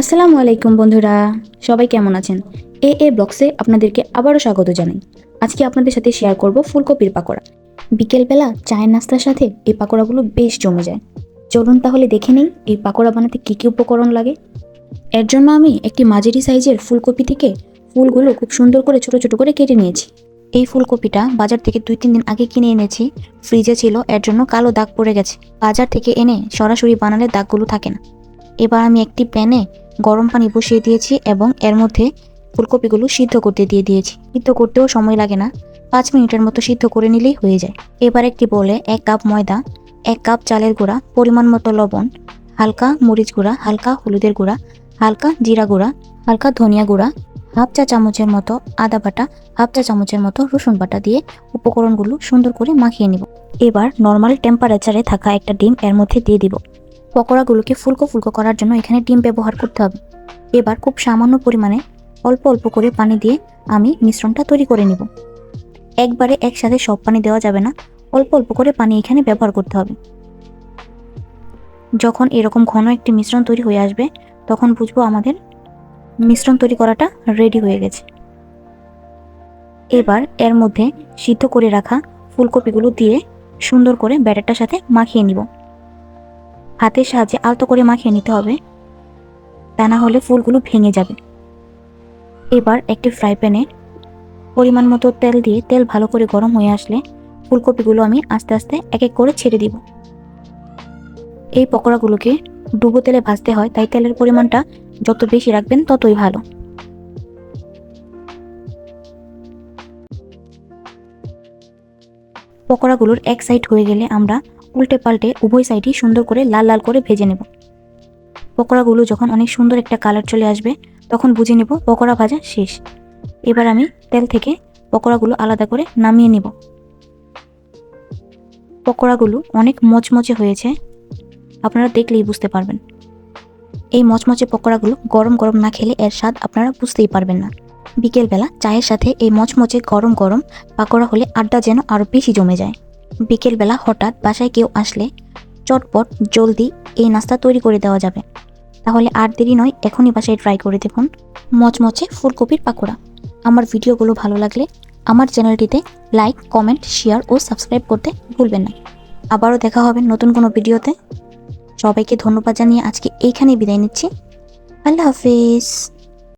আসসালামু আলাইকুম বন্ধুরা, সবাই কেমন আছেন? এ ব্লগসে আপনাদেরকে আবারও স্বাগত জানাই। আজকে আপনাদের সাথে শেয়ার করব ফুলকপির পাকোড়া। বিকেলবেলা চায়ের নাস্তার সাথে এই পাকোড়াগুলো বেশ জমে যায়। চলুন তাহলে দেখে নেই এই পাকোড়া বানাতে কী কী উপকরণ লাগে। এর জন্য আমি একটি মাঝারি সাইজের ফুলকপি থেকে ফুলগুলো খুব সুন্দর করে ছোট ছোট করে কেটে নিয়েছি। এই ফুলকপিটা বাজার থেকে 2-3 দিন আগে কিনে এনেছি, ফ্রিজে ছিল, এর জন্য কালো দাগ পড়ে গেছে। বাজার থেকে এনে সরাসরি বানালে দাগগুলো থাকে না। এবার আমি একটি প্যানে গরম পানি বসিয়ে দিয়েছি এবং এর মধ্যে ফুলকপিগুলো সিদ্ধ করতে দিয়ে দিয়েছি। সিদ্ধ করতেও সময় লাগে না, 5 মিনিটের মতো সিদ্ধ করে নিলেই হয়ে যায়। এবার একটি বলে 1 কাপ ময়দা, 1 কাপ চালের গুঁড়া, পরিমাণ মতো লবণ, হালকা মরিচ গুঁড়া, হালকা হলুদের গুঁড়া, হালকা জিরা গুঁড়া, হালকা ধনিয়া গুঁড়া, হাফ চা চামচের মতো আদা বাটা, হাফ চা চামচের মতো রসুন বাটা দিয়ে উপকরণগুলো সুন্দর করে মাখিয়ে নিব। এবার নর্মাল টেম্পারেচারে থাকা একটা ডিম এর মধ্যে দিয়ে দিব। পকোড়াগুলোকে ফুলকো ফুলকো করার জন্য এখানে ডিম ব্যবহার করতে হবে। এবার খুব সামান্য পরিমাণে অল্প অল্প করে পানি দিয়ে আমি মিশ্রণটা তৈরি করে নিব। একবারে একসাথে সব পানি দেওয়া যাবে না, অল্প অল্প করে পানি এখানে ব্যবহার করতে হবে। যখন এরকম ঘন একটি মিশ্রণ তৈরি হয়ে আসবে তখন বুঝবো আমাদের মিশ্রণ তৈরি করাটা রেডি হয়ে গেছে। এবার এর মধ্যে সিদ্ধ করে রাখা ফুলকপিগুলো দিয়ে সুন্দর করে ব্যাটারটার সাথে মাখিয়ে নিব। হাতের সাহায্যে আলতো করে মাখিয়ে নিতে হবে, তা না হলে ফুলগুলো ভেঙে যাবে। এবার একটি ফ্রাই প্যানে পরিমাণ মতো তেল দিয়ে তেল ভালো করে গরম হয়ে আসলে ফুলকপিগুলো আমি আস্তে আস্তে এক এক করে ছেড়ে দিব। এই পকোড়াগুলোকে ডুবো তেলে ভাজতে হয়, তাই তেলের পরিমাণটা যত বেশি রাখবেন ততই ভালো। পকোড়াগুলোর এক সাইড হয়ে গেলে আমরা উল্টে পাল্টে উভয় সাইডই সুন্দর করে লাল লাল করে ভেজে নেব। পকোড়াগুলো যখন অনেক সুন্দর একটা কালার চলে আসবে তখন বুঝে নেব পকোড়া ভাজা শেষ। এবার আমি তেল থেকে পকোড়াগুলো আলাদা করে নামিয়ে নেব। পকোড়াগুলো অনেক মচমচে হয়েছে, আপনারা দেখলেই বুঝতে পারবেন। এই মচমচে পকোড়াগুলো গরম গরম না খেলে এর স্বাদ আপনারা বুঝতেই পারবেন না। বিকেলবেলা চায়ের সাথে এই মচমচে গরম গরম পাকোড়া হলে আড্ডা যেন আরও বেশি জমে যায়। বিকেলবেলা হঠাৎ বাসায় কেউ আসলে চটপট জলদি এই নাস্তা তৈরি করে দেওয়া যাবে। তাহলে আর দেরি নয়, এখনই বাসায় ট্রাই করে দেখুন মচমচে ফুলকপির পাকোড়া। আমার ভিডিওগুলো ভালো লাগলে আমার চ্যানেলটিতে লাইক, কমেন্ট, শেয়ার ও সাবস্ক্রাইব করতে ভুলবেন না। আবারও দেখা হবে নতুন কোনো ভিডিওতে। সবাইকে ধন্যবাদ জানিয়ে আজকে এইখানেই বিদায় নিচ্ছি। আল্লাহ হাফিজ।